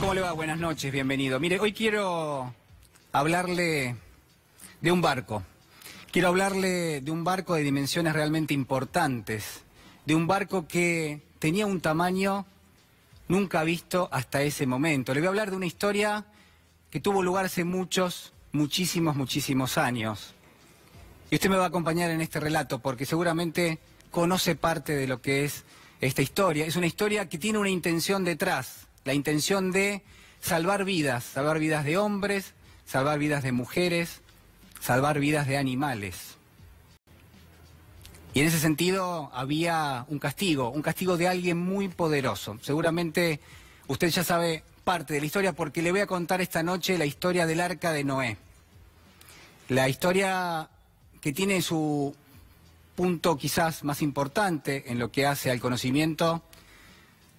¿Cómo le va? Buenas noches, bienvenido. Mire, hoy quiero hablarle de un barco. Quiero hablarle de un barco de dimensiones realmente importantes, de un barco que tenía un tamaño nunca visto hasta ese momento. Le voy a hablar de una historia que tuvo lugar hace muchísimos años. Y usted me va a acompañar en este relato porque seguramente conoce parte de lo que es esta historia. Es una historia que tiene una intención detrás, la intención de salvar vidas de hombres, salvar vidas de mujeres, salvar vidas de animales. Y en ese sentido había un castigo de alguien muy poderoso. Seguramente usted ya sabe parte de la historia porque le voy a contar esta noche la historia del Arca de Noé. La historia que tiene su punto quizás más importante en lo que hace al conocimiento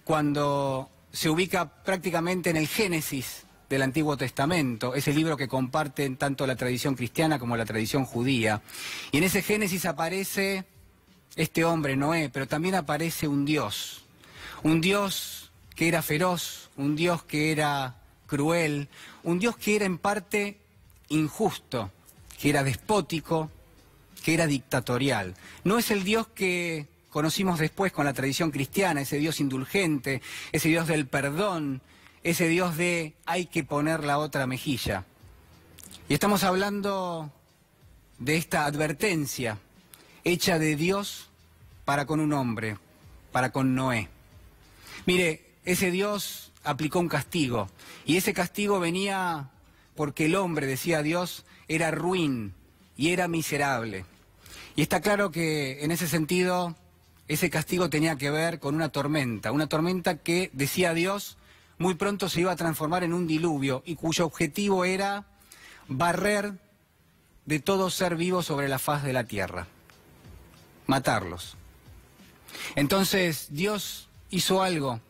cuando se ubica prácticamente en el Génesis del Antiguo Testamento, ese libro que comparten tanto la tradición cristiana como la tradición judía. Y en ese Génesis aparece este hombre, Noé, pero también aparece un Dios que era feroz, un Dios que era cruel, un Dios que era en parte injusto, que era despótico, que era dictatorial. No es el Dios que conocimos después con la tradición cristiana, ese Dios indulgente, ese Dios del perdón, ese Dios de hay que poner la otra mejilla. Y estamos hablando de esta advertencia hecha de Dios para con un hombre, para con Noé. Mire, ese Dios aplicó un castigo, y ese castigo venía porque el hombre, decía Dios, era ruin y era miserable. Y está claro que en ese sentido ese castigo tenía que ver con una tormenta que, decía Dios, muy pronto se iba a transformar en un diluvio y cuyo objetivo era barrer de todo ser vivo sobre la faz de la tierra, matarlos. Entonces Dios hizo algo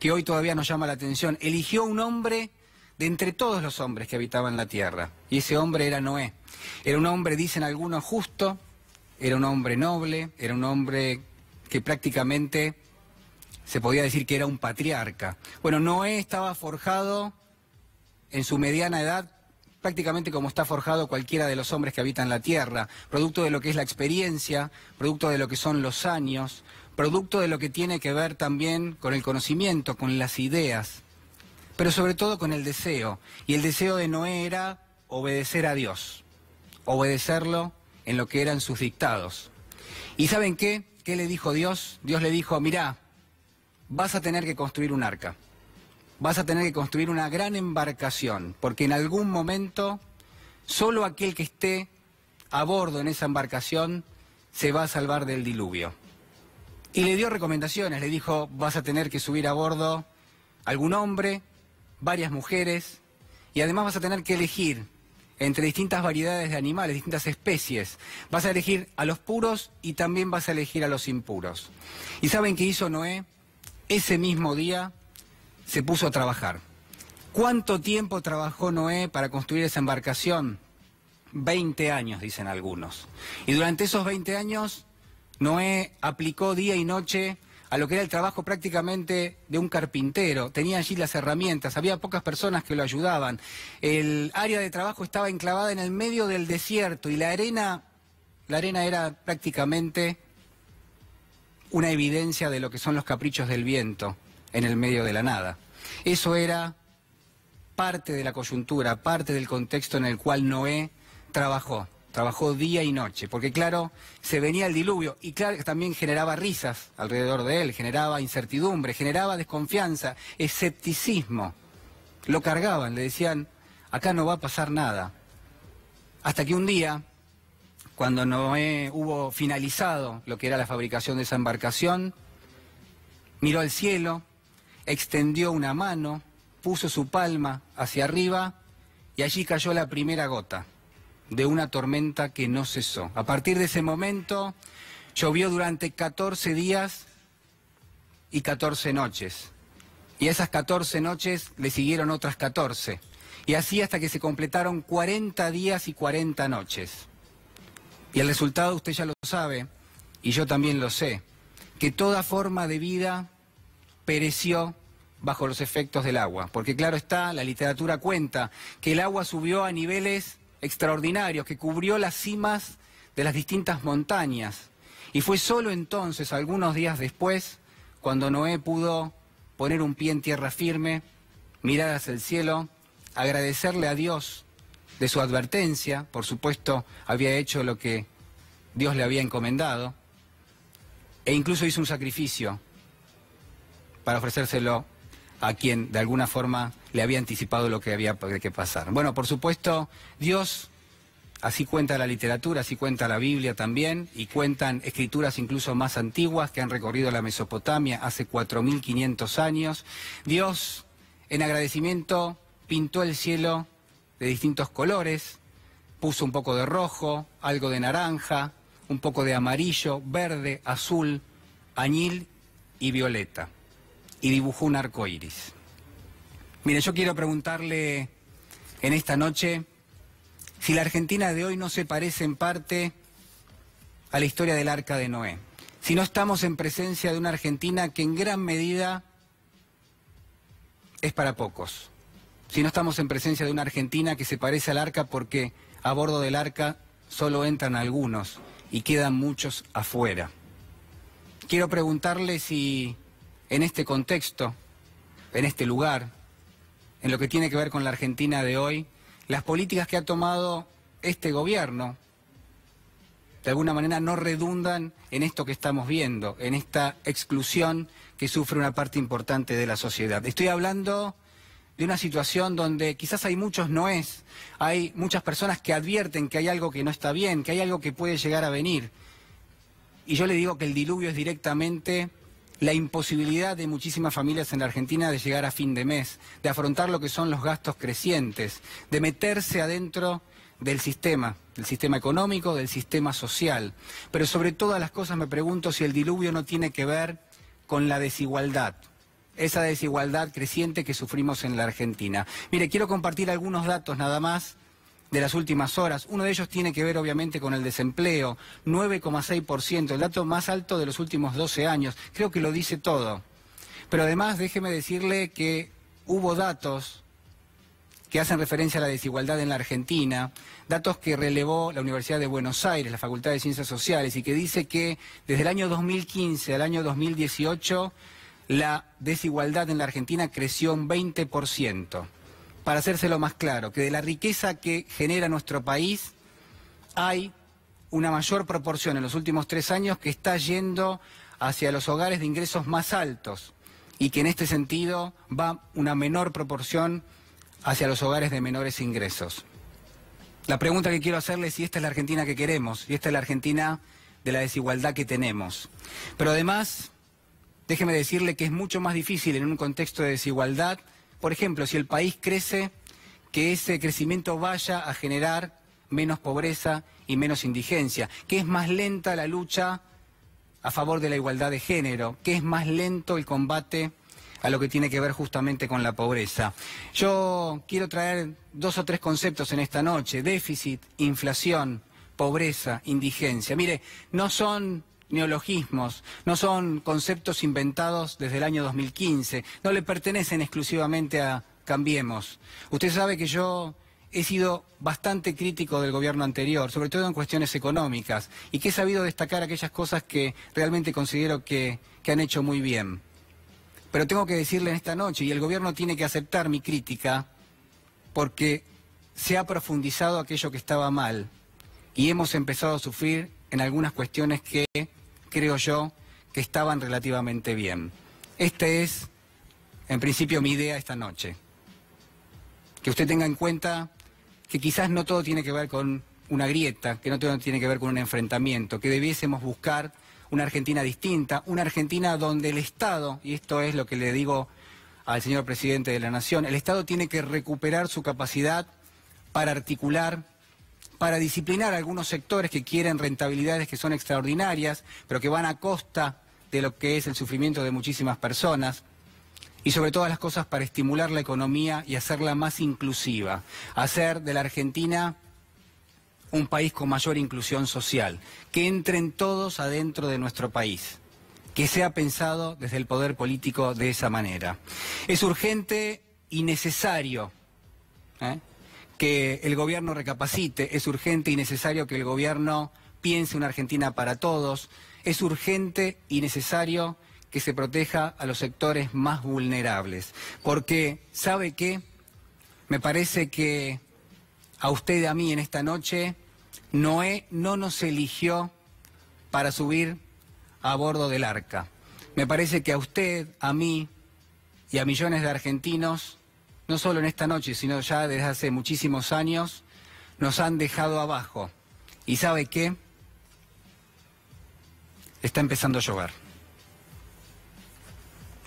que hoy todavía nos llama la atención, eligió un hombre de entre todos los hombres que habitaban la tierra, y ese hombre era Noé. Era un hombre, dicen algunos, justo, era un hombre noble, era un hombre que prácticamente se podía decir que era un patriarca. Bueno, Noé estaba forjado en su mediana edad, prácticamente como está forjado cualquiera de los hombres que habitan la tierra, producto de lo que es la experiencia, producto de lo que son los años, producto de lo que tiene que ver también con el conocimiento, con las ideas, pero sobre todo con el deseo. Y el deseo de Noé era obedecer a Dios, obedecerlo en lo que eran sus dictados. ¿Y saben qué? ¿Qué le dijo Dios? Dios le dijo, mirá, vas a tener que construir un arca, vas a tener que construir una gran embarcación, porque en algún momento solo aquel que esté a bordo en esa embarcación se va a salvar del diluvio. Y le dio recomendaciones, le dijo, vas a tener que subir a bordo algún hombre, varias mujeres, y además vas a tener que elegir entre distintas variedades de animales, distintas especies. Vas a elegir a los puros y también vas a elegir a los impuros. ¿Y saben qué hizo Noé? Ese mismo día se puso a trabajar. ¿Cuánto tiempo trabajó Noé para construir esa embarcación? 20 años, dicen algunos. Y durante esos 20 años, Noé aplicó día y noche a lo que era el trabajo prácticamente de un carpintero. Tenía allí las herramientas, había pocas personas que lo ayudaban. El área de trabajo estaba enclavada en el medio del desierto y la arena era prácticamente una evidencia de lo que son los caprichos del viento en el medio de la nada. Eso era parte de la coyuntura, parte del contexto en el cual Noé trabajó día y noche, porque claro, se venía el diluvio y claro que también generaba risas alrededor de él, generaba incertidumbre, generaba desconfianza, escepticismo. Lo cargaban, le decían, acá no va a pasar nada. Hasta que un día, cuando Noé hubo finalizado lo que era la fabricación de esa embarcación, miró al cielo, extendió una mano, puso su palma hacia arriba y allí cayó la primera gota de una tormenta que no cesó. A partir de ese momento llovió durante 14 días y 14 noches. Y a esas 14 noches le siguieron otras 14. Y así hasta que se completaron 40 días y 40 noches. Y el resultado usted ya lo sabe, y yo también lo sé, que toda forma de vida pereció bajo los efectos del agua. Porque claro está, la literatura cuenta que el agua subió a niveles extraordinarios, que cubrió las cimas de las distintas montañas. Y fue solo entonces, algunos días después, cuando Noé pudo poner un pie en tierra firme, mirar hacia el cielo, agradecerle a Dios de su advertencia. Por supuesto, había hecho lo que Dios le había encomendado, e incluso hizo un sacrificio para ofrecérselo a quien de alguna forma le había anticipado lo que había que pasar. Bueno, por supuesto, Dios, así cuenta la literatura, así cuenta la Biblia también, y cuentan escrituras incluso más antiguas que han recorrido la Mesopotamia hace 4.500 años. Dios, en agradecimiento, pintó el cielo de distintos colores, puso un poco de rojo, algo de naranja, un poco de amarillo, verde, azul, añil y violeta, y dibujó un arco iris. Mire, yo quiero preguntarle en esta noche si la Argentina de hoy no se parece en parte a la historia del Arca de Noé, si no estamos en presencia de una Argentina que en gran medida es para pocos, si no estamos en presencia de una Argentina que se parece al Arca porque a bordo del Arca solo entran algunos y quedan muchos afuera. Quiero preguntarle si en este contexto, en este lugar, en lo que tiene que ver con la Argentina de hoy, las políticas que ha tomado este gobierno, de alguna manera no redundan en esto que estamos viendo, en esta exclusión que sufre una parte importante de la sociedad. Estoy hablando de una situación donde quizás hay muchos noes, hay muchas personas que advierten que hay algo que no está bien, que hay algo que puede llegar a venir. Y yo le digo que el diluvio es directamente la imposibilidad de muchísimas familias en la Argentina de llegar a fin de mes, de afrontar lo que son los gastos crecientes, de meterse adentro del sistema económico, del sistema social. Pero sobre todas las cosas me pregunto si el diluvio no tiene que ver con la desigualdad, esa desigualdad creciente que sufrimos en la Argentina. Mire, quiero compartir algunos datos nada más de las últimas horas. Uno de ellos tiene que ver obviamente con el desempleo, 9,6%, el dato más alto de los últimos 12 años. Creo que lo dice todo. Pero además déjeme decirle que hubo datos que hacen referencia a la desigualdad en la Argentina, datos que relevó la Universidad de Buenos Aires, la Facultad de Ciencias Sociales, y que dice que desde el año 2015 al año 2018 la desigualdad en la Argentina creció un 20%. Para hacérselo más claro, que de la riqueza que genera nuestro país hay una mayor proporción en los últimos 3 años que está yendo hacia los hogares de ingresos más altos y que en este sentido va una menor proporción hacia los hogares de menores ingresos. La pregunta que quiero hacerle es si esta es la Argentina que queremos, si esta es la Argentina de la desigualdad que tenemos. Pero además, déjeme decirle que es mucho más difícil en un contexto de desigualdad. Por ejemplo, si el país crece, que ese crecimiento vaya a generar menos pobreza y menos indigencia, que es más lenta la lucha a favor de la igualdad de género, que es más lento el combate a lo que tiene que ver justamente con la pobreza. Yo quiero traer 2 o 3 conceptos en esta noche: déficit, inflación, pobreza, indigencia. Mire, no son neologismos, no son conceptos inventados desde el año 2015, no le pertenecen exclusivamente a Cambiemos. Usted sabe que yo he sido bastante crítico del gobierno anterior, sobre todo en cuestiones económicas, y que he sabido destacar aquellas cosas que realmente considero que han hecho muy bien. Pero tengo que decirle en esta noche, y el gobierno tiene que aceptar mi crítica, porque se ha profundizado aquello que estaba mal, y hemos empezado a sufrir en algunas cuestiones que creo yo que estaban relativamente bien. Esta es, en principio, mi idea esta noche. Que usted tenga en cuenta que quizás no todo tiene que ver con una grieta, que no todo tiene que ver con un enfrentamiento, que debiésemos buscar una Argentina distinta, una Argentina donde el Estado, y esto es lo que le digo al señor presidente de la Nación, el Estado tiene que recuperar su capacidad para articular, para disciplinar a algunos sectores que quieren rentabilidades que son extraordinarias, pero que van a costa de lo que es el sufrimiento de muchísimas personas, y sobre todas las cosas para estimular la economía y hacerla más inclusiva, hacer de la Argentina un país con mayor inclusión social, que entren todos adentro de nuestro país, que sea pensado desde el poder político de esa manera. Es urgente y necesario que el gobierno recapacite, es urgente y necesario que el gobierno piense una Argentina para todos, es urgente y necesario que se proteja a los sectores más vulnerables, porque, ¿sabe qué? Me parece que a usted y a mí en esta noche, Noé no nos eligió para subir a bordo del arca. Me parece que a usted, a mí y a millones de argentinos, no solo en esta noche, sino ya desde hace muchísimos años, nos han dejado abajo. ¿Y sabe qué? Está empezando a llover.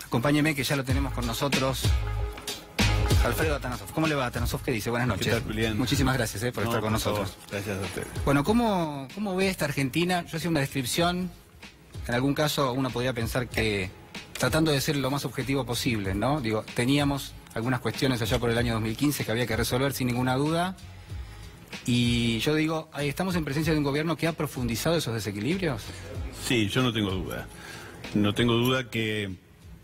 Acompáñeme que ya lo tenemos con nosotros. Alfredo Atanasov. ¿Cómo le va, Atanasov? ¿Qué dice? Buenas noches. ¿Qué tal, Julián? Muchísimas gracias por estar con nosotros. Gracias a usted. Bueno, ¿cómo ve esta Argentina? Yo hacía una descripción, en algún caso uno podría pensar que tratando de ser lo más objetivo posible, ¿no? Digo, teníamos algunas cuestiones allá por el año 2015 que había que resolver sin ninguna duda. Y yo digo, ahí estamos en presencia de un gobierno que ha profundizado esos desequilibrios. Sí, yo no tengo duda. No tengo duda que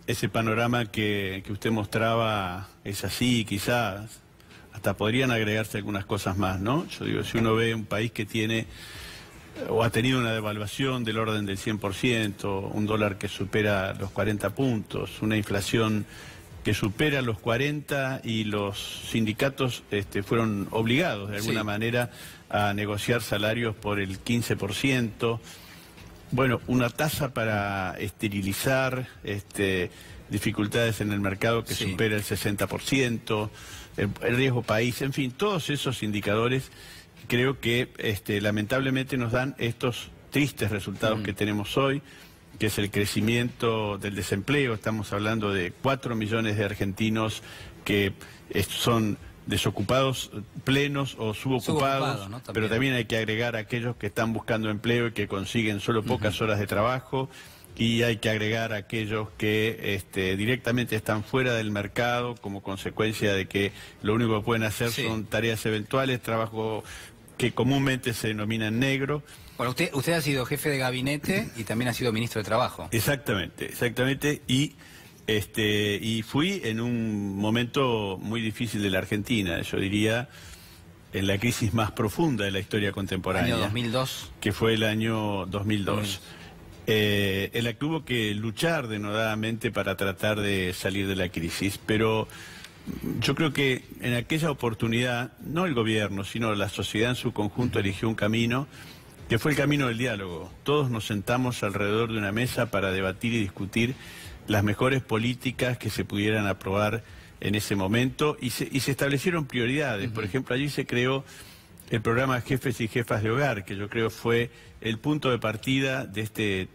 ese panorama que usted mostraba es así, quizás hasta podrían agregarse algunas cosas más, ¿no? Yo digo, si uno ve un país que tiene o ha tenido una devaluación del orden del 100%, un dólar que supera los 40 puntos, una inflación que supera los 40 y los sindicatos fueron obligados de alguna manera a negociar salarios por el 15%. Bueno, una tasa para esterilizar dificultades en el mercado que supera el 60%, el riesgo país, en fin, todos esos indicadores creo que lamentablemente nos dan estos tristes resultados que tenemos hoy, que es el crecimiento del desempleo. Estamos hablando de 4 millones de argentinos que son desocupados plenos o subocupados, ¿no? Pero también hay que agregar a aquellos que están buscando empleo y que consiguen solo pocas horas de trabajo, y hay que agregar a aquellos que directamente están fuera del mercado como consecuencia de que lo único que pueden hacer son tareas eventuales, trabajo que comúnmente se denomina en negro. Bueno, usted ha sido jefe de gabinete y también ha sido ministro de Trabajo. Exactamente, y fui en un momento muy difícil de la Argentina, yo diría, en la crisis más profunda de la historia contemporánea. ¿Año 2002? Que fue el año 2002. En la que hubo que luchar denodadamente para tratar de salir de la crisis, pero yo creo que en aquella oportunidad, no el gobierno, sino la sociedad en su conjunto eligió un camino que fue el camino del diálogo. Todos nos sentamos alrededor de una mesa para debatir y discutir las mejores políticas que se pudieran aprobar en ese momento y se establecieron prioridades. Por ejemplo, allí se creó el programa Jefes y Jefas de Hogar, que yo creo fue el punto de partida de este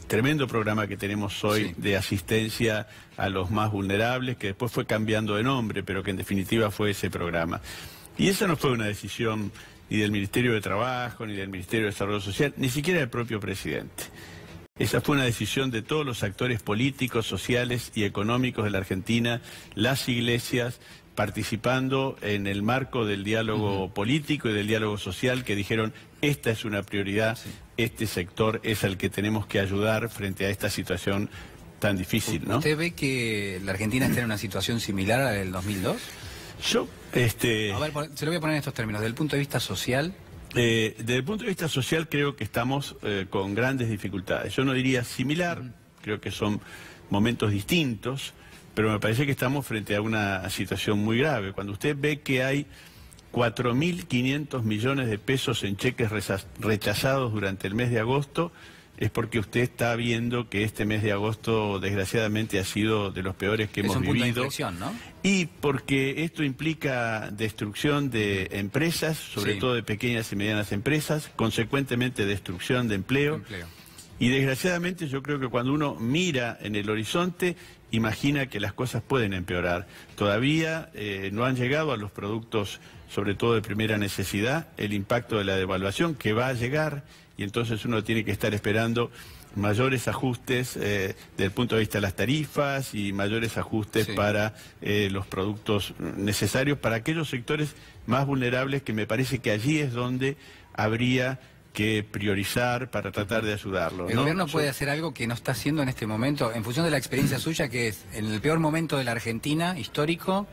tremendo programa que tenemos hoy de asistencia a los más vulnerables, que después fue cambiando de nombre, pero que en definitiva fue ese programa. Y esa no fue una decisión ni del Ministerio de Trabajo, ni del Ministerio de Desarrollo Social, ni siquiera del propio presidente. Esa fue una decisión de todos los actores políticos, sociales y económicos de la Argentina, las iglesias, participando en el marco del diálogo político y del diálogo social, que dijeron, esta es una prioridad, este sector es al que tenemos que ayudar frente a esta situación tan difícil, ¿no? ¿Usted ve que la Argentina está en una situación similar a la del 2002? Yo, A ver, se lo voy a poner en estos términos, desde el punto de vista social. Desde el punto de vista social creo que estamos con grandes dificultades. Yo no diría similar, creo que son momentos distintos, pero me parece que estamos frente a una situación muy grave. Cuando usted ve que hay 4.500 millones de pesos en cheques rechazados durante el mes de agosto, es porque usted está viendo que este mes de agosto desgraciadamente ha sido de los peores que hemos vivido. Punto de inflexión, ¿no? Y porque esto implica destrucción de empresas, sobre todo de pequeñas y medianas empresas, consecuentemente destrucción de empleo. Y desgraciadamente yo creo que cuando uno mira en el horizonte, imagina que las cosas pueden empeorar. Todavía no han llegado a los productos, sobre todo de primera necesidad, el impacto de la devaluación, que va a llegar, y entonces uno tiene que estar esperando mayores ajustes desde el punto de vista de las tarifas y mayores ajustes para los productos necesarios para aquellos sectores más vulnerables, que me parece que allí es donde habría que priorizar para tratar de ayudarlo. ¿El gobierno puede hacer algo que no está haciendo en este momento, en función de la experiencia suya, que es en el peor momento de la Argentina, histórico?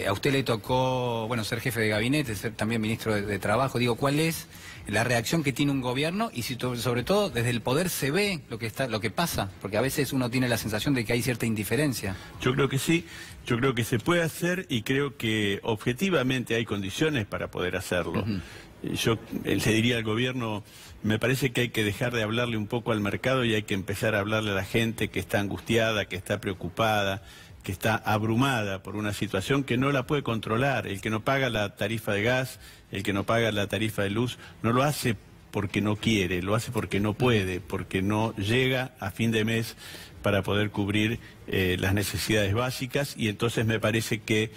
A usted le tocó, bueno, ser jefe de gabinete, ser también ministro de Trabajo. Digo, ¿cuál es la reacción que tiene un gobierno? Y si sobre todo desde el poder se ve lo que pasa, porque a veces uno tiene la sensación de que hay cierta indiferencia. Yo creo que sí, yo creo que se puede hacer y creo que objetivamente hay condiciones para poder hacerlo. Yo le diría al gobierno, me parece que hay que dejar de hablarle un poco al mercado y hay que empezar a hablarle a la gente que está angustiada, que está preocupada, que está abrumada por una situación que no la puede controlar. El que no paga la tarifa de gas, el que no paga la tarifa de luz, no lo hace porque no quiere, lo hace porque no puede, porque no llega a fin de mes para poder cubrir las necesidades básicas, y entonces me parece que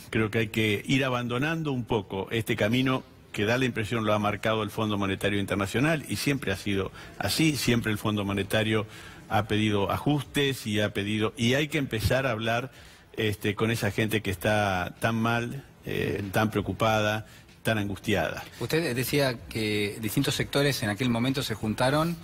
creo que hay que ir abandonando un poco este camino que da la impresión lo ha marcado el Fondo Monetario Internacional, y siempre ha sido así, siempre el Fondo Monetario ha pedido ajustes y hay que empezar a hablar con esa gente que está tan mal, tan preocupada, tan angustiada. Usted decía que distintos sectores en aquel momento se juntaron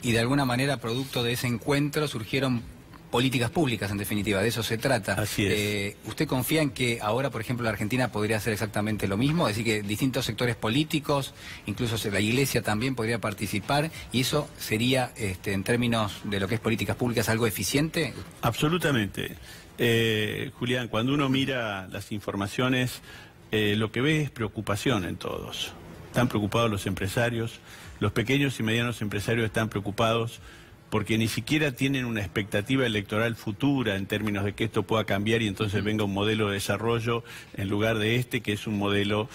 y de alguna manera producto de ese encuentro surgieron políticas públicas, en definitiva, de eso se trata. Así es. ¿Usted confía en que ahora, por ejemplo, la Argentina podría hacer exactamente lo mismo? Es decir, que distintos sectores políticos, incluso la Iglesia también podría participar, y eso sería, en términos de lo que es políticas públicas, algo eficiente. Absolutamente. Julián, cuando uno mira las informaciones, lo que ve es preocupación en todos. Están preocupados los empresarios, los pequeños y medianos empresarios están preocupados porque ni siquiera tienen una expectativa electoral futura en términos de que esto pueda cambiar y entonces venga un modelo de desarrollo en lugar de que es un modelo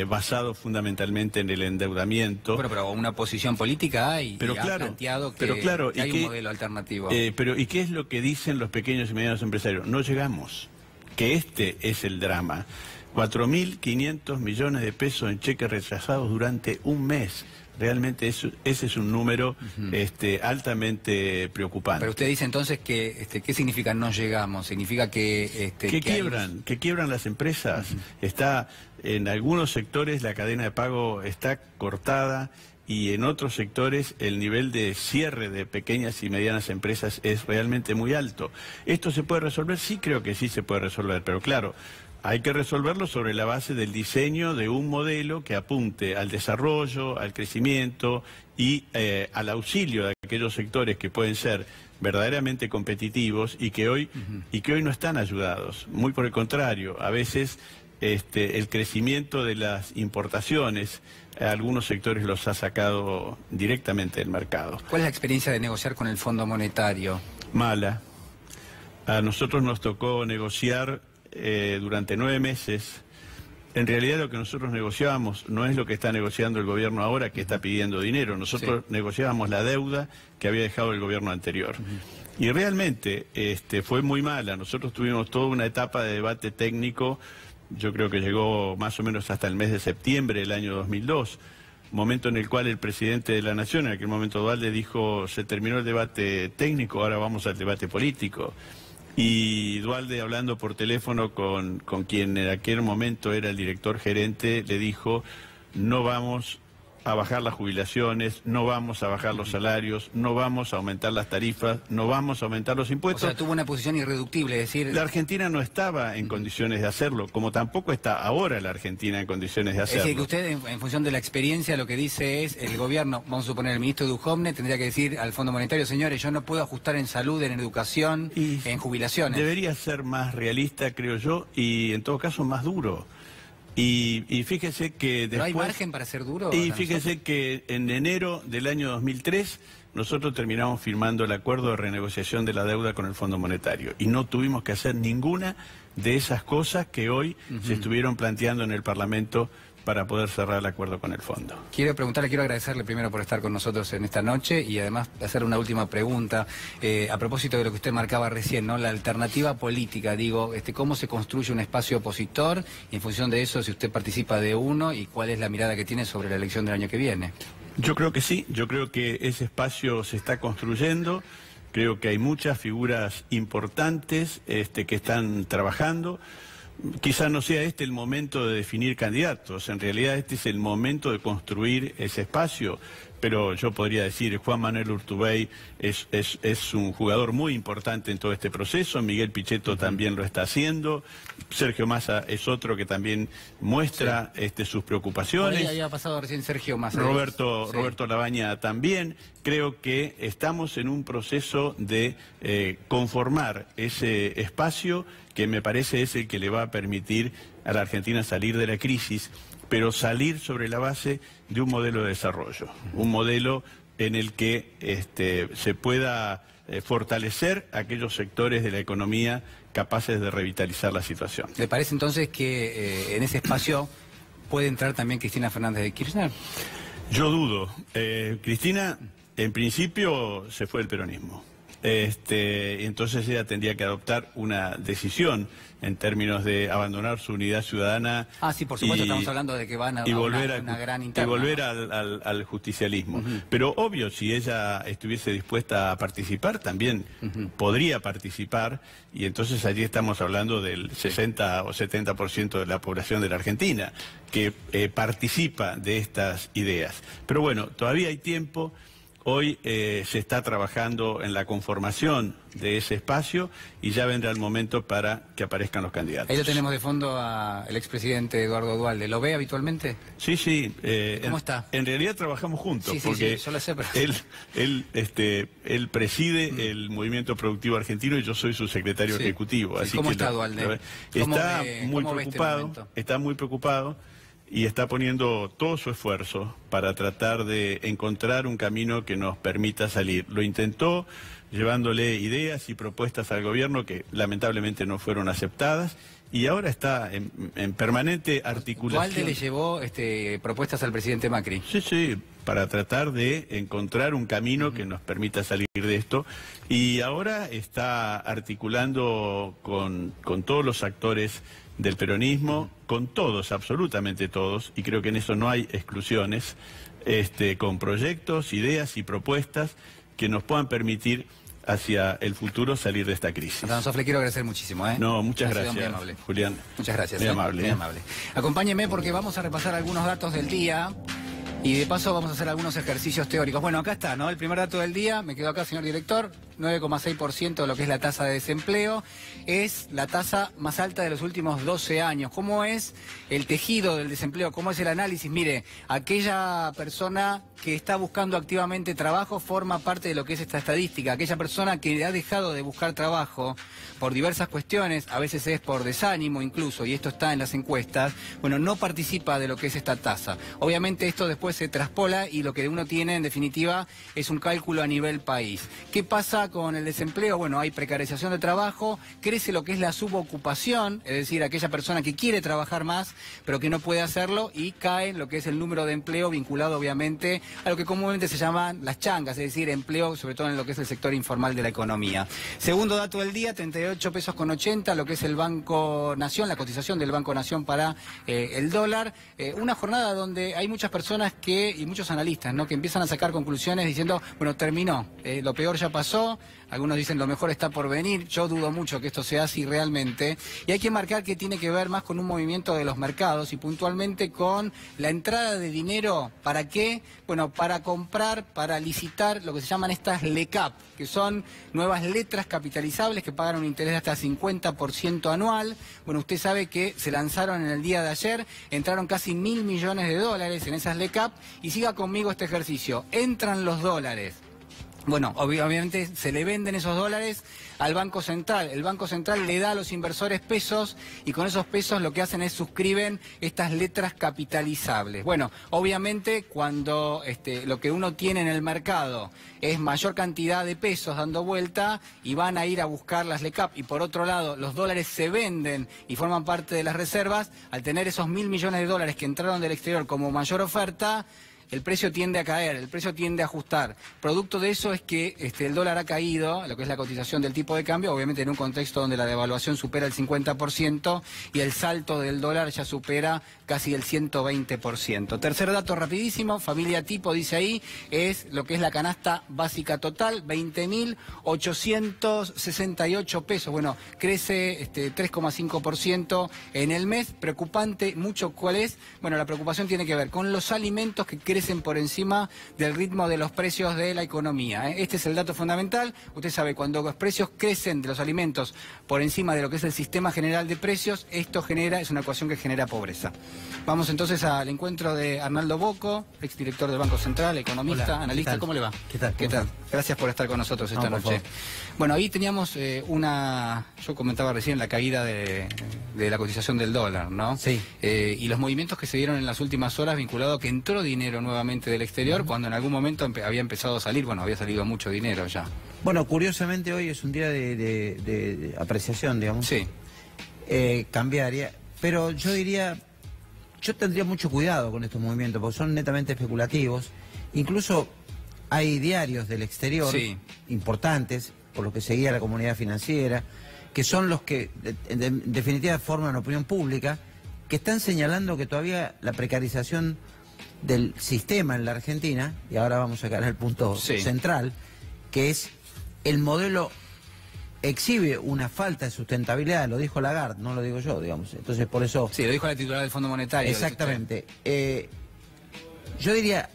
basado fundamentalmente en el endeudamiento. Bueno, pero una posición política hay, pero y claro, ha planteado que, que hay un modelo alternativo. ¿Y qué es lo que dicen los pequeños y medianos empresarios? No llegamos, que este es el drama. 4.500 millones de pesos en cheques rechazados durante un mes. Realmente ese es un número altamente preocupante. Pero usted dice entonces que, ¿qué significa no llegamos? ¿Significa que que quiebran las empresas? Está, en algunos sectores la cadena de pago está cortada y en otros sectores el nivel de cierre de pequeñas y medianas empresas es realmente muy alto. ¿Esto se puede resolver? Sí, creo que sí se puede resolver, pero claro, hay que resolverlo sobre la base del diseño de un modelo que apunte al desarrollo, al crecimiento y al auxilio de aquellos sectores que pueden ser verdaderamente competitivos y que hoy no están ayudados. Muy por el contrario, a veces el crecimiento de las importaciones a algunos sectores los ha sacado directamente del mercado. ¿Cuál es la experiencia de negociar con el Fondo Monetario? Mala. A nosotros nos tocó negociar durante 9 meses. En realidad lo que nosotros negociábamos no es lo que está negociando el gobierno ahora, que está pidiendo dinero. Nosotros negociábamos la deuda que había dejado el gobierno anterior. Y realmente fue muy mala. Nosotros tuvimos toda una etapa de debate técnico, yo creo que llegó más o menos hasta el mes de septiembre del año 2002, momento en el cual el presidente de la Nación, en aquel momento Dualde, dijo: se terminó el debate técnico, ahora vamos al debate político. Y Dualde, hablando por teléfono con quien en aquel momento era el director gerente, le dijo: no vamos a bajar las jubilaciones, no vamos a bajar los salarios, no vamos a aumentar las tarifas, no vamos a aumentar los impuestos. O sea, tuvo una posición irreductible, es decir... La Argentina no estaba en condiciones de hacerlo, como tampoco está ahora la Argentina en condiciones de hacerlo. Es decir, que usted, en función de la experiencia, lo que dice es, el gobierno, vamos a suponer, el ministro Duhovne, tendría que decir al Fondo Monetario: señores, yo no puedo ajustar en salud, en educación, en jubilaciones. Debería ser más realista, creo yo, y en todo caso más duro. Y fíjese que después... ¿Pero hay margen para ser duro? Y fíjese que en enero del año 2003 nosotros terminamos firmando el acuerdo de renegociación de la deuda con el Fondo Monetario y no tuvimos que hacer ninguna de esas cosas que hoy se estuvieron planteando en el Parlamento para poder cerrar el acuerdo con el fondo. Quiero agradecerle primero por estar con nosotros en esta noche y además hacer una última pregunta a propósito de lo que usted marcaba recién, ¿no? La alternativa política, digo, ¿cómo se construye un espacio opositor? Y en función de eso, si usted participa de uno, y cuál es la mirada que tiene sobre la elección del año que viene. Yo creo que sí, yo creo que ese espacio se está construyendo, creo que hay muchas figuras importantes que están trabajando. quizás no sea este el momento de definir candidatos, en realidad este es el momento de construir ese espacio, pero yo podría decir, Juan Manuel Urtubey es un jugador muy importante en todo este proceso, Miguel Pichetto también lo está haciendo, Sergio Massa es otro que también muestra sus preocupaciones. Ahí había pasado recién Sergio Massa. Roberto Labaña también. Creo que estamos en un proceso de conformar ese espacio que me parece es el que le va a permitir a la Argentina salir de la crisis, pero salir sobre la base de un modelo de desarrollo, un modelo en el que se pueda fortalecer aquellos sectores de la economía capaces de revitalizar la situación. ¿Le parece entonces que en ese espacio puede entrar también Cristina Fernández de Kirchner? Yo dudo. Cristina, en principio, se fue del peronismo. Entonces ella tendría que adoptar una decisión en términos de abandonar su unidad ciudadana. Ah, sí, por supuesto, estamos hablando de que van a una gran interna. Y volver al justicialismo. Pero obvio, si ella estuviese dispuesta a participar, también podría participar, y entonces allí estamos hablando del 60 o 70% de la población de la Argentina que participa de estas ideas. Pero bueno, todavía hay tiempo. Hoy se está trabajando en la conformación de ese espacio y ya vendrá el momento para que aparezcan los candidatos. Ahí lo tenemos de fondo al expresidente Eduardo Duhalde. ¿Lo ve habitualmente? Sí, sí. ¿Cómo está? En realidad trabajamos juntos, sí, porque yo lo sé, pero... él preside el Movimiento Productivo Argentino y yo soy su secretario ejecutivo. Así ¿Cómo que está Duhalde? Está muy preocupado. Y está poniendo todo su esfuerzo para tratar de encontrar un camino que nos permita salir. Lo intentó llevándole ideas y propuestas al gobierno que lamentablemente no fueron aceptadas y ahora está en permanente articulación. ¿Duhalde le llevó propuestas al presidente Macri? Sí, para tratar de encontrar un camino que nos permita salir de esto. Y ahora está articulando con todos los actores del peronismo, con todos, absolutamente todos, y creo que en eso no hay exclusiones, con proyectos, ideas y propuestas que nos puedan permitir hacia el futuro salir de esta crisis. Don le quiero agradecer muchísimo. No, muchas gracias, Julián. Muchas gracias. Muy amable. Muy amable. Acompáñeme porque vamos a repasar algunos datos del día. Y de paso vamos a hacer algunos ejercicios teóricos. Bueno, acá está, ¿no? El primer dato del día, me quedo acá, señor director, 9,6% de lo que es la tasa de desempleo. Es la tasa más alta de los últimos 12 años. ¿Cómo es el tejido del desempleo? ¿Cómo es el análisis? Mire, aquella persona que está buscando activamente trabajo forma parte de lo que es esta estadística. Aquella persona que ha dejado de buscar trabajo por diversas cuestiones, a veces es por desánimo incluso, y esto está en las encuestas, bueno, no participa de lo que es esta tasa. Obviamente esto después se traspola y lo que uno tiene en definitiva es un cálculo a nivel país. ¿Qué pasa con el desempleo? Bueno, hay precarización de trabajo, crece lo que es la subocupación, es decir, aquella persona que quiere trabajar más pero que no puede hacerlo, y cae lo que es el número de empleo vinculado obviamente a lo que comúnmente se llaman las changas, es decir, empleo sobre todo en lo que es el sector informal de la economía. Segundo dato del día, 38,80 pesos, lo que es el Banco Nación, la cotización del Banco Nación para el dólar. Una jornada donde hay muchas personas y muchos analistas, ¿no?, que empiezan a sacar conclusiones diciendo, bueno, terminó, lo peor ya pasó, algunos dicen lo mejor está por venir, yo dudo mucho que esto sea así realmente, y hay que marcar que tiene que ver más con un movimiento de los mercados y puntualmente con la entrada de dinero, ¿para qué? Bueno, para comprar, para licitar lo que se llaman estas LECAP, que son nuevas letras capitalizables que pagan un interés de hasta 50% anual. Bueno, usted sabe que se lanzaron en el día de ayer, entraron casi 1.000 millones de dólares en esas LECAP, y siga conmigo este ejercicio, entran los dólares. Bueno, obviamente se le venden esos dólares al Banco Central. El Banco Central le da a los inversores pesos y con esos pesos lo que hacen es suscriben estas letras capitalizables. Bueno, obviamente cuando lo que uno tiene en el mercado es mayor cantidad de pesos dando vuelta y van a ir a buscar las LECAP, y por otro lado los dólares se venden y forman parte de las reservas, al tener esos 1.000 millones de dólares que entraron del exterior como mayor oferta, el precio tiende a caer, el precio tiende a ajustar. Producto de eso es que el dólar ha caído, lo que es la cotización del tipo de cambio, obviamente en un contexto donde la devaluación supera el 50% y el salto del dólar ya supera casi el 120%. Tercer dato rapidísimo, familia tipo, dice ahí, es lo que es la canasta básica total, 20.868 pesos. Bueno, crece 3,5% en el mes. Preocupante mucho, ¿cuál es? Bueno, la preocupación tiene que ver con los alimentos que crecen por encima del ritmo de los precios de la economía. Este es el dato fundamental. Usted sabe, cuando los precios crecen de los alimentos por encima de lo que es el sistema general de precios, esto es una ecuación que genera pobreza. Vamos entonces al encuentro de Arnaldo Bocco, exdirector del Banco Central, economista, Hola, analista. ¿Cómo le va? ¿Qué tal? ¿Qué tal? Gracias por estar con nosotros esta noche. Bueno, ahí teníamos yo comentaba recién la caída de la cotización del dólar, ¿no? Sí. Y los movimientos que se dieron en las últimas horas vinculado a que entró dinero nuevamente del exterior, cuando en algún momento había empezado a salir, bueno, había salido mucho dinero ya. Bueno, curiosamente hoy es un día de apreciación, digamos. Sí. Cambiaría, pero yo diría, yo tendría mucho cuidado con estos movimientos, porque son netamente especulativos. Incluso hay diarios del exterior importantes, por lo que seguía la comunidad financiera, que son los que en definitiva forman opinión pública, que están señalando que todavía la precarización del sistema en la Argentina, y ahora vamos a llegar al punto central, que es el modelo exhibe una falta de sustentabilidad, lo dijo Lagarde, no lo digo yo, digamos. Entonces, por eso... Sí, lo dijo la titular del Fondo Monetario. Exactamente. Yo diría,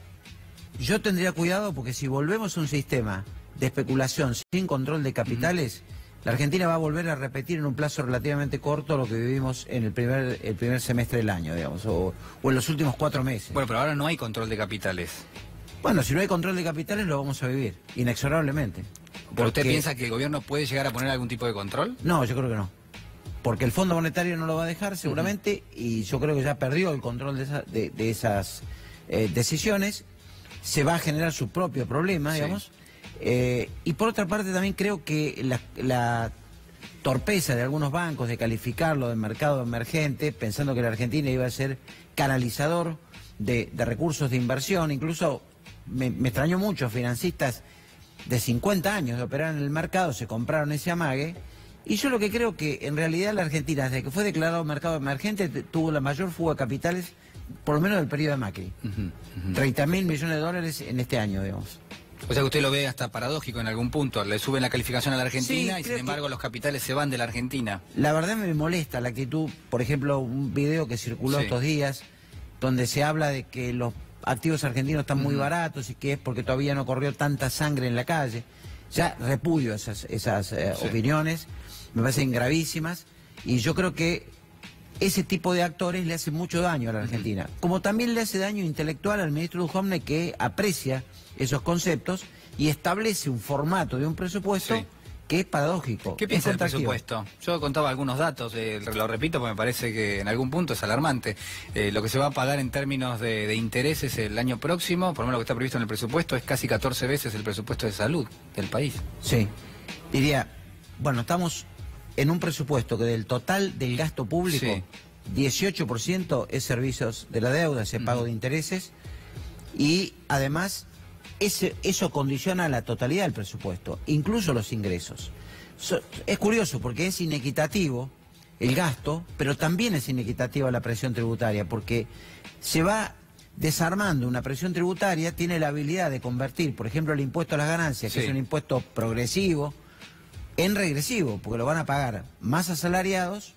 yo tendría cuidado porque si volvemos a un sistema de especulación sin control de capitales, la Argentina va a volver a repetir en un plazo relativamente corto lo que vivimos en el primer semestre del año, digamos, o en los últimos 4 meses. Bueno, pero ahora no hay control de capitales. Bueno, si no hay control de capitales lo vamos a vivir, inexorablemente. ¿Pero usted piensa que el gobierno puede llegar a poner algún tipo de control? No, yo creo que no. Porque el Fondo Monetario no lo va a dejar seguramente, y yo creo que ya perdió el control de esas decisiones. Se va a generar su propio problema, digamos. Y por otra parte también creo que la torpeza de algunos bancos de calificarlo de mercado emergente, pensando que la Argentina iba a ser canalizador de recursos de inversión, incluso me extrañó mucho, financistas de 50 años de operar en el mercado se compraron ese amague, y yo lo que creo que en realidad la Argentina, desde que fue declarado mercado emergente, tuvo la mayor fuga de capitales, por lo menos del periodo de Macri. 30.000 millones de dólares en este año, digamos. O sea que usted lo ve hasta paradójico en algún punto, le suben la calificación a la Argentina, sí, y sin embargo los capitales se van de la Argentina. La verdad me molesta la actitud, por ejemplo, un video que circuló estos días, donde se habla de que los activos argentinos están muy baratos y que es porque todavía no corrió tanta sangre en la calle. Ya repudio esas opiniones, me parecen gravísimas, y yo creo que ese tipo de actores le hace mucho daño a la Argentina. Como también le hace daño intelectual al ministro Duhovne, que aprecia esos conceptos y establece un formato de un presupuesto que es paradójico. ¿Qué piensa del presupuesto? Yo contaba algunos datos, lo repito porque me parece que en algún punto es alarmante. Lo que se va a pagar en términos de intereses el año próximo, por lo menos lo que está previsto en el presupuesto, es casi 14 veces el presupuesto de salud del país. Sí, diría, bueno, estamos en un presupuesto que del total del gasto público, 18% es servicios de la deuda, ese pago de intereses, y además eso condiciona la totalidad del presupuesto, incluso los ingresos. Es curioso porque es inequitativo el gasto, pero también es inequitativa la presión tributaria, porque se va desarmando una presión tributaria, tiene la habilidad de convertir, por ejemplo, el impuesto a las ganancias, que es un impuesto progresivo, en regresivo, porque lo van a pagar más asalariados.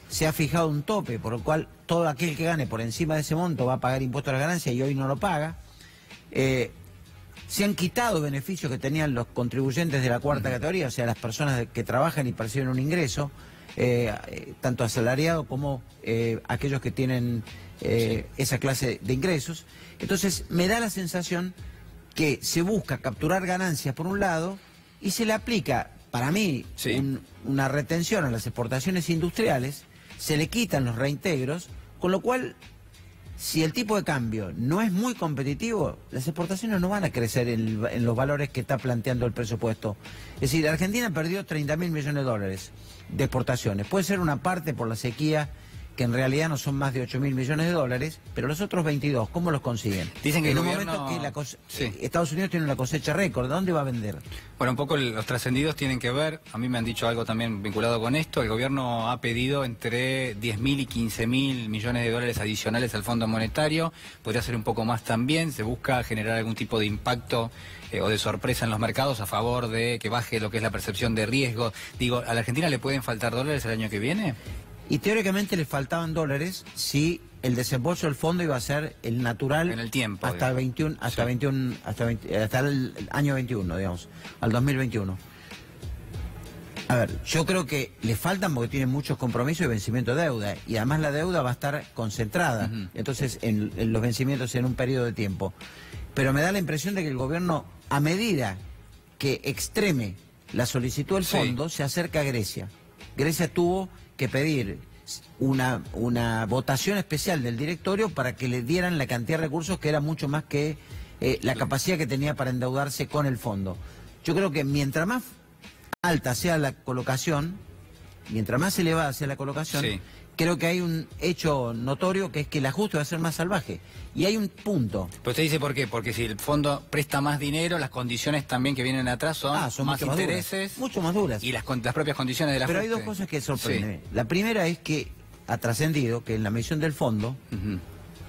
Se ha fijado un tope, por lo cual todo aquel que gane por encima de ese monto va a pagar impuesto a las ganancias y hoy no lo paga. Se han quitado beneficios que tenían los contribuyentes de la cuarta categoría, o sea, las personas que trabajan y perciben un ingreso, tanto asalariado como aquellos que tienen esa clase de ingresos. Entonces, me da la sensación que se busca capturar ganancias por un lado y se le aplica, para mí, una retención a las exportaciones industriales, se le quitan los reintegros, con lo cual, si el tipo de cambio no es muy competitivo, las exportaciones no van a crecer en los valores que está planteando el presupuesto. Es decir, Argentina perdió 30.000 millones de dólares de exportaciones. Puede ser una parte por la sequía que en realidad no son más de 8.000 millones de dólares, pero los otros 22, ¿cómo los consiguen? Dicen que en el un gobierno... momento que Estados Unidos tiene una cosecha récord, ¿de dónde va a vender? Bueno, un poco los trascendidos tienen que ver, a mí me han dicho algo también vinculado con esto, el gobierno ha pedido entre 10.000 y 15.000 millones de dólares adicionales al Fondo Monetario, podría ser un poco más también, se busca generar algún tipo de impacto o de sorpresa en los mercados a favor de que baje lo que es la percepción de riesgo. Digo, ¿a la Argentina le pueden faltar dólares el año que viene? Y teóricamente le faltaban dólares si el desembolso del fondo iba a ser el natural en el tiempo, hasta el año 21, digamos, al 2021. A ver, yo creo que le faltan porque tienen muchos compromisos y vencimiento de deuda, y además la deuda va a estar concentrada, entonces en los vencimientos en un periodo de tiempo. Pero me da la impresión de que el gobierno, a medida que extreme la solicitud del fondo, se acerca a Grecia. Grecia tuvo que pedir una votación especial del directorio para que le dieran la cantidad de recursos que era mucho más que la capacidad que tenía para endeudarse con el fondo. Yo creo que mientras más alta sea la colocación, mientras más elevada sea la colocación, creo que hay un hecho notorio que es que el ajuste va a ser más salvaje. Y hay un punto. Pero usted dice por qué, porque si el fondo presta más dinero, las condiciones también que vienen atrás son más intereses. Mucho más duras. Y las propias condiciones de la Pero hay dos cosas que sorprenden. La primera es que ha trascendido que en la medición del fondo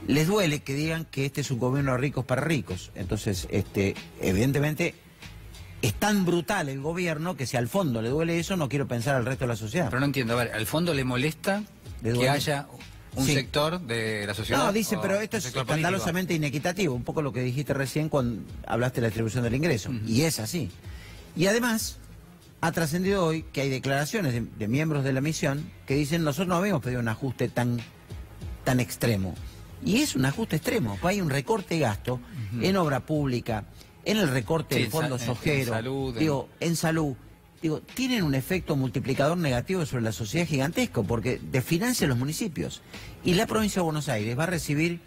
les duele que digan que este es un gobierno de ricos para ricos. Entonces, evidentemente, es tan brutal el gobierno que si al fondo le duele eso, no quiero pensar al resto de la sociedad. Pero no entiendo, a ver, ¿al fondo le molesta que haya un sector de la sociedad? No, dice, pero esto es escandalosamente inequitativo, un poco lo que dijiste recién cuando hablaste de la distribución del ingreso, y es así. Y además, ha trascendido hoy que hay declaraciones de miembros de la misión que dicen, nosotros no habíamos pedido un ajuste tan extremo. Y es un ajuste extremo, hay un recorte de gasto en obra pública, en el recorte del fondo sojero, en salud. Digo, tienen un efecto multiplicador negativo sobre la sociedad gigantesco, porque desfinancia los municipios. Y la provincia de Buenos Aires va a recibir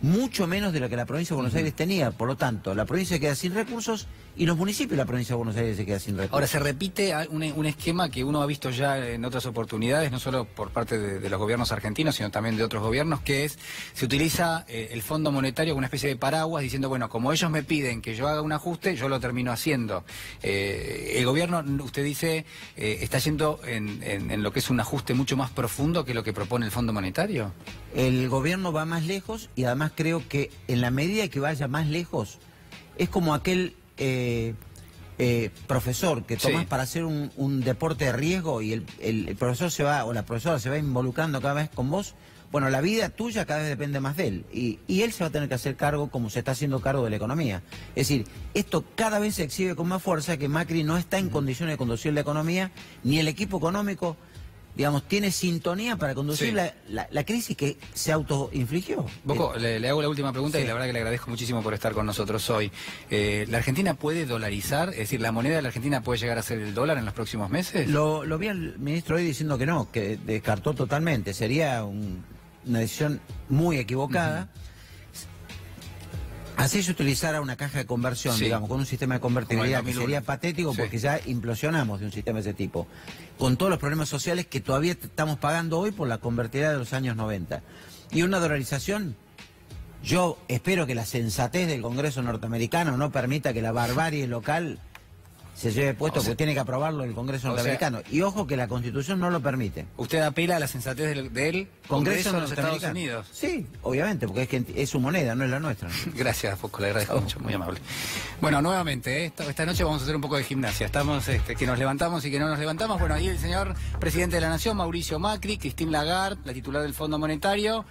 mucho menos de lo que la provincia de Buenos Aires tenía. Por lo tanto, la provincia queda sin recursos y los municipios de la provincia de Buenos Aires se quedan sin recursos. Ahora, se repite un esquema que uno ha visto ya en otras oportunidades, no solo por parte de los gobiernos argentinos, sino también de otros gobiernos, que es, se utiliza el Fondo Monetario como una especie de paraguas, diciendo, bueno, como ellos me piden que yo haga un ajuste, yo lo termino haciendo. El gobierno, usted dice, está yendo en lo que es un ajuste mucho más profundo que lo que propone el Fondo Monetario. El gobierno va más lejos y además creo que en la medida que vaya más lejos, es como aquel profesor que tomas para hacer un deporte de riesgo y el profesor se va, o la profesora se va involucrando cada vez con vos. Bueno, la vida tuya cada vez depende más de él y él se va a tener que hacer cargo como se está haciendo cargo de la economía. Es decir, esto cada vez se exhibe con más fuerza que Macri no está en condiciones de conducir la economía, ni el equipo económico, digamos, tiene sintonía para conducir la crisis que se autoinfligió. Boco, le hago la última pregunta y la verdad que le agradezco muchísimo por estar con nosotros hoy. ¿La Argentina puede dolarizar? Es decir, ¿la moneda de la Argentina puede llegar a ser el dólar en los próximos meses? Lo vi al ministro hoy diciendo que no, que descartó totalmente. Sería una decisión muy equivocada. Así se utilizara una caja de conversión, digamos, con un sistema de convertibilidad que sería patético porque ya implosionamos de un sistema de ese tipo, con todos los problemas sociales que todavía estamos pagando hoy por la convertibilidad de los años 90. Y una dolarización, yo espero que la sensatez del Congreso norteamericano no permita que la barbarie local se lleve puesto, porque tiene que aprobarlo el Congreso norteamericano. Y ojo que la Constitución no lo permite. ¿Usted apela a la sensatez del Congreso de los Estados Unidos? Sí, obviamente, porque es su moneda, no es la nuestra. Gracias, Fosco, le agradezco mucho, muy amable. Bueno, nuevamente, esta noche vamos a hacer un poco de gimnasia. Estamos que nos levantamos y que no nos levantamos. Bueno, ahí el señor presidente de la Nación, Mauricio Macri, Christine Lagarde, la titular del Fondo Monetario,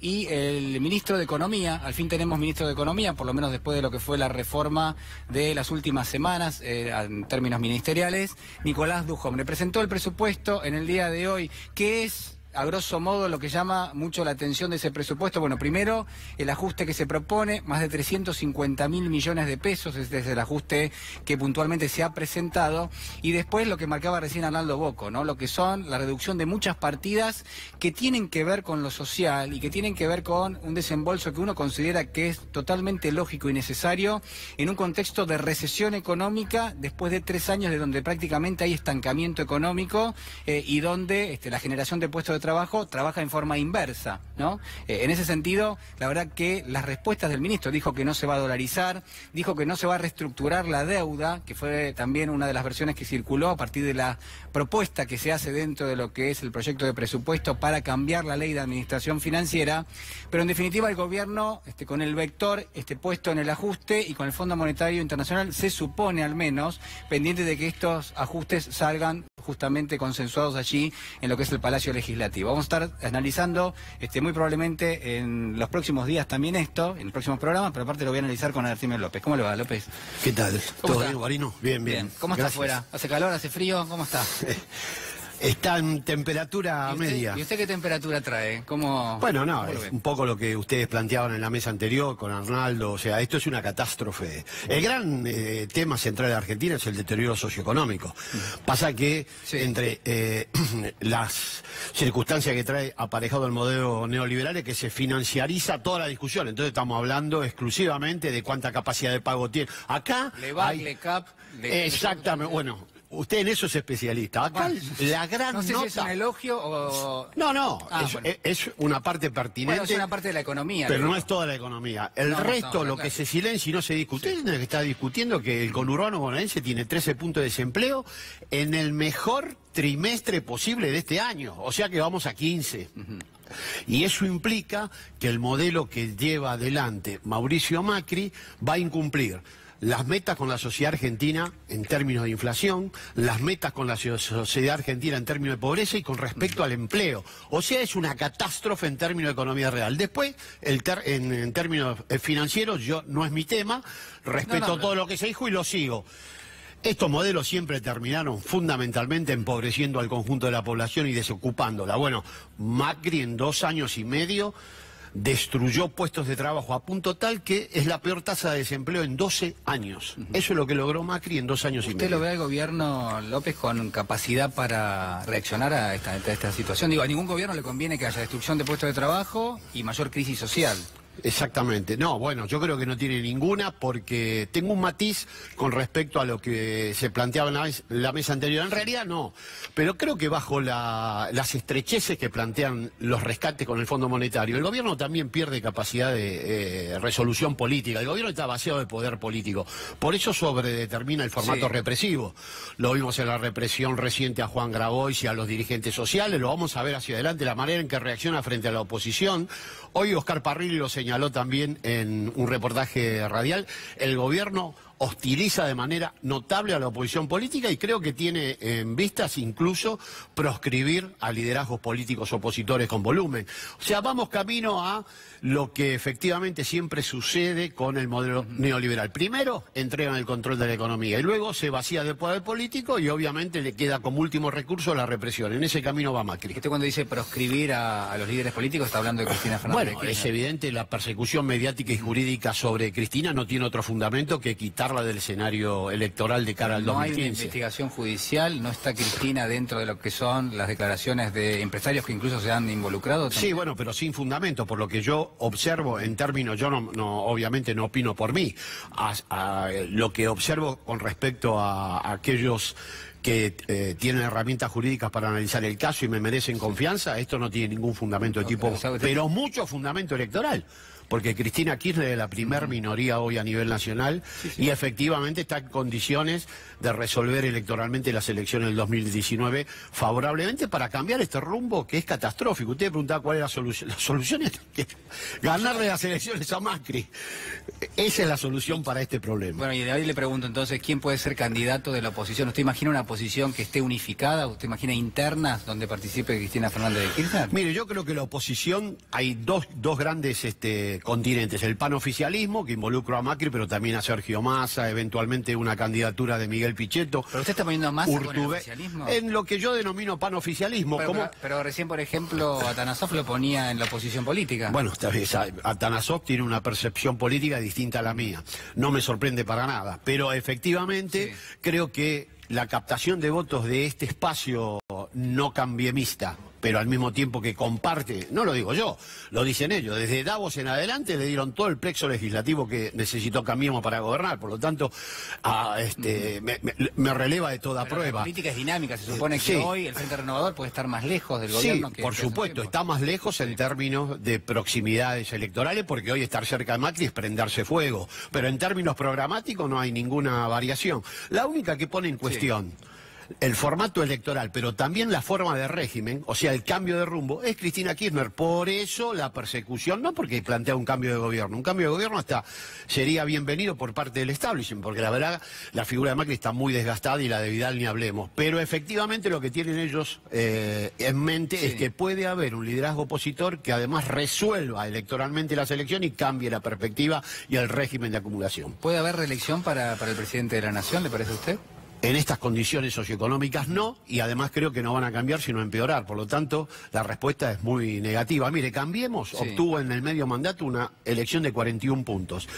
y el ministro de Economía. Al fin tenemos ministro de Economía, por lo menos después de lo que fue la reforma de las últimas semanas en términos ministeriales. Nicolás Dujovne le presentó el presupuesto en el día de hoy. ¿Qué es, a grosso modo, lo que llama mucho la atención de ese presupuesto? Bueno, primero, el ajuste que se propone, más de 350.000 millones de pesos, este es el ajuste que puntualmente se ha presentado, y después lo que marcaba recién Arnaldo Bocco, ¿no? Lo que son la reducción de muchas partidas que tienen que ver con lo social y que tienen que ver con un desembolso que uno considera que es totalmente lógico y necesario en un contexto de recesión económica después de 3 años de donde prácticamente hay estancamiento económico y donde la generación de puestos de de trabajo, trabaja en forma inversa, ¿no? En ese sentido, la verdad que las respuestas del ministro, dijo que no se va a dolarizar, dijo que no se va a reestructurar la deuda, que fue también una de las versiones que circuló a partir de la propuesta que se hace dentro de lo que es el proyecto de presupuesto para cambiar la ley de administración financiera, pero en definitiva el gobierno, con el vector puesto en el ajuste y con el Fondo Monetario Internacional, se supone al menos pendiente de que estos ajustes salgan justamente consensuados allí en lo que es el Palacio Legislativo. Vamos a estar analizando muy probablemente en los próximos días también esto, en los próximos programas, pero aparte lo voy a analizar con Artime López. ¿Cómo le va, López? ¿Qué tal? ¿Todo bien, Guarino? Bien, bien. ¿Cómo está afuera? ¿Hace calor, hace frío? ¿Cómo está? Está en temperatura media. ¿Y usted qué temperatura trae? ¿Cómo, bueno, no, cómo es un poco lo que ustedes planteaban en la mesa anterior con Arnaldo. O sea, esto es una catástrofe. El gran tema central de Argentina es el deterioro socioeconómico. Pasa que entre las circunstancias que trae aparejado el modelo neoliberal es que se financiariza toda la discusión. Entonces estamos hablando exclusivamente de cuánta capacidad de pago tiene. Acá exactamente, bueno. Usted en eso es especialista. Acá bueno, la gran no sé nota... si es un elogio o... No, es una parte pertinente. Bueno, es una parte de la economía. Pero no es toda la economía. El resto, lo que se silencia y no se discute. Usted tiene que estar discutiendo que el conurbano bonaerense tiene 13 puntos de desempleo en el mejor trimestre posible de este año. O sea que vamos a 15. Y eso implica que el modelo que lleva adelante Mauricio Macri va a incumplir las metas con la sociedad argentina en términos de inflación, las metas con la sociedad argentina en términos de pobreza y con respecto al empleo. O sea, es una catástrofe en términos de economía real. Después, en términos financieros, no es mi tema, respeto todo lo que se dijo y lo sigo. Estos modelos siempre terminaron fundamentalmente empobreciendo al conjunto de la población y desocupándola. Bueno, Macri en 2 años y medio destruyó puestos de trabajo a punto tal que es la peor tasa de desempleo en 12 años. Eso es lo que logró Macri en 2 años y medio. ¿Usted lo ve al gobierno, López, con capacidad para reaccionar a esta situación? Digo, a ningún gobierno le conviene que haya destrucción de puestos de trabajo y mayor crisis social. Exactamente. No, bueno, yo creo que no tiene ninguna porque tengo un matiz con respecto a lo que se planteaba en la mesa anterior. En realidad no, pero creo que bajo las estrecheces que plantean los rescates con el Fondo Monetario, el gobierno también pierde capacidad de resolución política. El gobierno está vaciado de poder político. Por eso sobredetermina el formato represivo. Lo vimos en la represión reciente a Juan Grabois y a los dirigentes sociales. Lo vamos a ver hacia adelante, la manera en que reacciona frente a la oposición. Hoy Oscar Parrilli lo señaló también en un reportaje radial. El gobierno hostiliza de manera notable a la oposición política y creo que tiene en vistas incluso proscribir a liderazgos políticos opositores con volumen. O sea, vamos camino a lo que efectivamente siempre sucede con el modelo neoliberal. Primero, entregan el control de la economía y luego se vacía del poder político y obviamente le queda como último recurso la represión. En ese camino va Macri. ¿Usted cuando dice proscribir a los líderes políticos está hablando de Cristina Fernández? Bueno, es evidente, la persecución mediática y jurídica sobre Cristina no tiene otro fundamento que quitarla del escenario electoral de cara al 2015. No hay una investigación judicial, no está Cristina dentro de lo que son las declaraciones de empresarios que incluso se han involucrado. Sí, bueno, pero sin fundamento, por lo que yo observo en términos, yo obviamente no opino por mí, lo que observo con respecto a aquellos que tienen herramientas jurídicas para analizar el caso y me merecen confianza, esto no tiene ningún fundamento de tipo, pero mucho fundamento electoral. Porque Cristina Kirchner es la primer minoría hoy a nivel nacional y efectivamente está en condiciones de resolver electoralmente las elecciones del 2019 favorablemente para cambiar este rumbo que es catastrófico. Usted preguntaba cuál es la solución. La solución es ganarle las elecciones a Macri. Esa es la solución para este problema. Bueno, y de ahí le pregunto entonces, ¿quién puede ser candidato de la oposición? ¿Usted imagina una oposición que esté unificada? ¿Usted imagina internas donde participe Cristina Fernández de Kirchner? Mire, yo creo que la oposición, hay dos grandes continentes. El panoficialismo, que involucra a Macri, pero también a Sergio Massa, eventualmente una candidatura de Miguel Pichetto. ¿Pero usted está poniendo a Massa con el oficialismo? En lo que yo denomino panoficialismo. Pero recién, por ejemplo, Atanasov lo ponía en la oposición política. Bueno, Atanasov tiene una percepción política distinta a la mía. No me sorprende para nada. Pero efectivamente creo que la captación de votos de este espacio no cambiemista pero al mismo tiempo que comparte, no lo digo yo, lo dicen ellos, desde Davos en adelante le dieron todo el plexo legislativo que necesitó Cambiemos para gobernar, por lo tanto me releva de toda prueba. La política es dinámica, se supone que hoy el Frente Renovador puede estar más lejos del gobierno que... por supuesto, está más lejos en términos de proximidades electorales, porque hoy estar cerca de Macri es prenderse fuego, pero en términos programáticos no hay ninguna variación. La única que pone en cuestión el formato electoral, pero también la forma de régimen, o sea, el cambio de rumbo, es Cristina Kirchner. Por eso la persecución, no porque plantea un cambio de gobierno. Un cambio de gobierno hasta sería bienvenido por parte del establishment, porque la verdad, la figura de Macri está muy desgastada y la de Vidal ni hablemos. Pero efectivamente lo que tienen ellos en mente es que puede haber un liderazgo opositor que además resuelva electoralmente la selección y cambie la perspectiva y el régimen de acumulación. ¿Puede haber reelección para el presidente de la Nación, le parece a usted? En estas condiciones socioeconómicas no, y además creo que no van a cambiar sino empeorar. Por lo tanto, la respuesta es muy negativa. Mire, Cambiemos obtuvo en el medio mandato una elección de 41 puntos.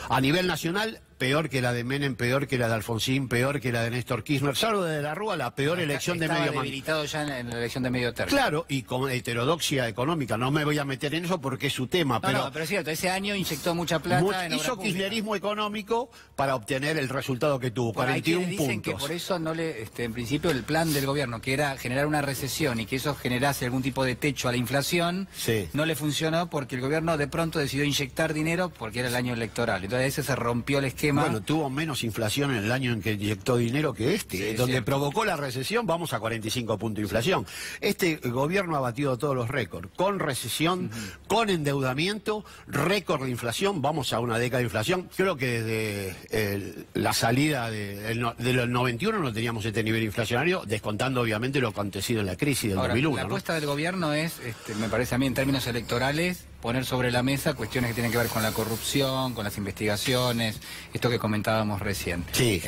A nivel nacional, peor que la de Menem, peor que la de Alfonsín, peor que la de Néstor Kirchner. Salvo de la Rúa, la peor elección de medio mandato. Debilitado ya en la elección de medio término. Claro, y con heterodoxia económica. No me voy a meter en eso porque es su tema. No, pero es cierto, ese año inyectó mucha plata. Hizo kirchnerismo económico para obtener el resultado que tuvo, 41 puntos. Dicen que por eso no le, en principio el plan del gobierno, que era generar una recesión y que eso generase algún tipo de techo a la inflación, no le funcionó porque el gobierno de pronto decidió inyectar dinero porque era el año electoral. Entonces ese se rompió el esquema. Bueno, tuvo menos inflación en el año en que inyectó dinero que donde provocó la recesión, vamos a 45 puntos de inflación. Este gobierno ha batido todos los récords, con recesión, con endeudamiento, récord de inflación, vamos a una década de inflación. Creo que desde la salida del 91 no teníamos este nivel inflacionario, descontando obviamente lo acontecido en la crisis del 2001. La apuesta del gobierno es, me parece a mí en términos electorales, poner sobre la mesa cuestiones que tienen que ver con la corrupción, con las investigaciones, esto que comentábamos recién.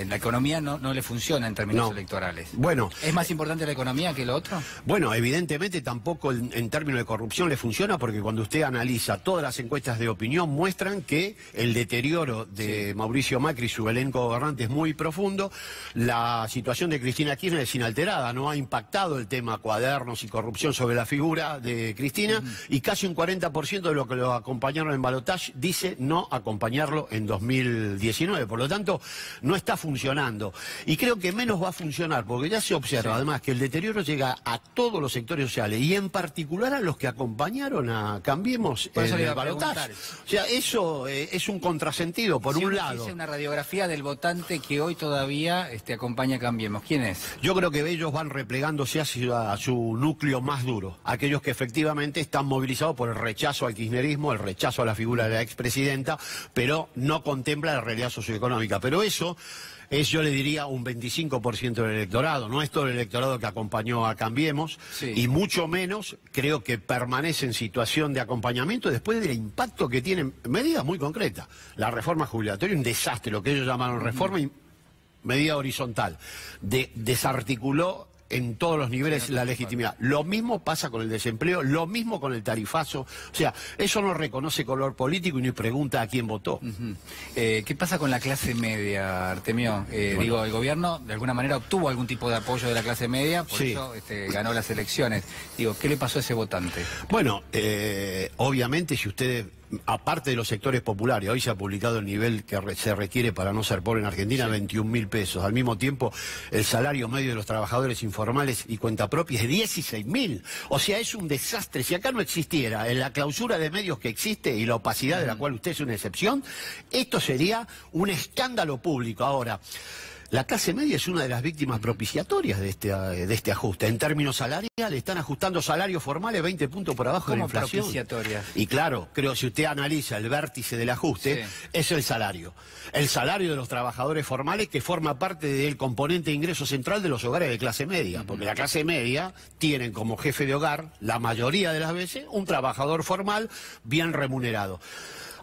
La economía no le funciona en términos electorales. Bueno, ¿es más importante la economía que lo otro? Bueno, evidentemente tampoco en términos de corrupción le funciona, porque cuando usted analiza todas las encuestas de opinión muestran que el deterioro de Mauricio Macri y su elenco gobernante es muy profundo. La situación de Cristina Kirchner es inalterada, no ha impactado el tema cuadernos y corrupción sobre la figura de Cristina, y casi un 40% de los que lo acompañaron en balotaje dice no acompañarlo en 2019. Por lo tanto, no está funcionando. Y creo que menos va a funcionar, porque ya se observa además que el deterioro llega a todos los sectores sociales, y en particular a los que acompañaron a Cambiemos en el balotaje. O sea, eso es un contrasentido, por un lado. Dice una radiografía del votante que hoy todavía acompaña a Cambiemos. ¿Quién es? Yo creo que ellos van replegándose hacia su núcleo más duro, aquellos que efectivamente están movilizados por el rechazo al kirchnerismo, el rechazo a la figura de la expresidenta, pero no contempla la realidad socioeconómica. Pero eso es, yo le diría, un 25% del electorado. No es todo el electorado que acompañó a Cambiemos, y mucho menos creo que permanece en situación de acompañamiento después del impacto que tienen medidas muy concretas. La reforma jubilatoria, un desastre, lo que ellos llamaron reforma y medida horizontal. Desarticuló en todos los niveles la legitimidad. Lo mismo pasa con el desempleo, lo mismo con el tarifazo. O sea, eso no reconoce color político y ni pregunta a quién votó. ¿Qué pasa con la clase media, Artemio? Digo, el gobierno de alguna manera obtuvo algún tipo de apoyo de la clase media, por eso ganó las elecciones. Digo, ¿qué le pasó a ese votante? Bueno, obviamente si ustedes, aparte de los sectores populares, hoy se ha publicado el nivel que se requiere para no ser pobre en Argentina, 21.000 pesos. Al mismo tiempo, el salario medio de los trabajadores informales y cuenta propia es 16.000. O sea, es un desastre. Si acá no existiera la clausura de medios que existe y la opacidad de la cual usted es una excepción, esto sería un escándalo público. Ahora, la clase media es una de las víctimas propiciatorias de este ajuste. En términos salariales, están ajustando salarios formales 20 puntos por abajo de la inflación. Propiciatorias? Y claro, creo que si usted analiza el vértice del ajuste, es el salario. El salario de los trabajadores formales, que forma parte del componente de ingreso central de los hogares de clase media. Porque la clase media tienen como jefe de hogar, la mayoría de las veces, un trabajador formal bien remunerado.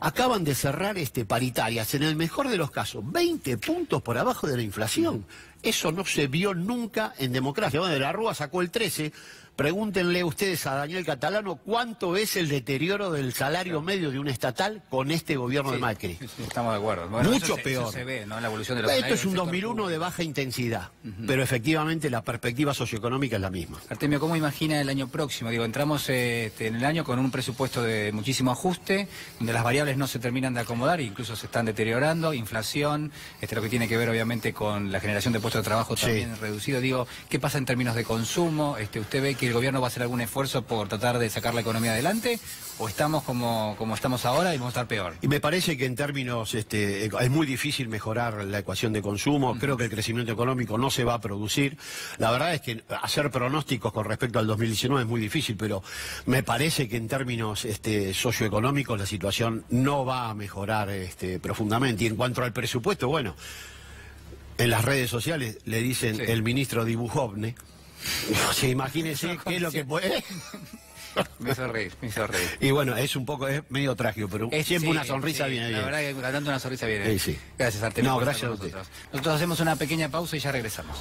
Acaban de cerrar paritarias, en el mejor de los casos, 20 puntos por abajo de la inflación. Eso no se vio nunca en democracia. Bueno, de la Rúa sacó el 13, Pregúntenle ustedes a Daniel Catalano cuánto es el deterioro del salario medio de un estatal con este gobierno de Macri. Sí, estamos de acuerdo. Bueno, Mucho eso peor. Eso se ve, ¿no? La evolución de los Esto es salarios un del sector 2001 público. de baja intensidad, pero efectivamente la perspectiva socioeconómica es la misma. Artemio, ¿cómo imagina el año próximo? Digo, entramos en el año con un presupuesto de muchísimo ajuste, donde las variables no se terminan de acomodar, incluso se están deteriorando, inflación, lo que tiene que ver obviamente con la generación de puestos de trabajo también reducido. Digo, ¿qué pasa en términos de consumo? ¿Usted ve que el gobierno va a hacer algún esfuerzo por tratar de sacar la economía adelante? ¿O estamos como estamos ahora y vamos a estar peor? Y me parece que en términos, es muy difícil mejorar la ecuación de consumo. Creo que el crecimiento económico no se va a producir. La verdad es que hacer pronósticos con respecto al 2019 es muy difícil, pero me parece que en términos socioeconómicos la situación no va a mejorar profundamente. Y en cuanto al presupuesto, bueno, en las redes sociales le dicen el ministro Dibujovne. O sea, imagínese qué es lo que puede... Me hizo reír. Y bueno, es medio trágico, pero siempre una sonrisa viene bien. La verdad que tanto una sonrisa viene bien. Sí. Gracias, Artemio. No, por gracias estar a con usted. Nosotros hacemos una pequeña pausa y ya regresamos.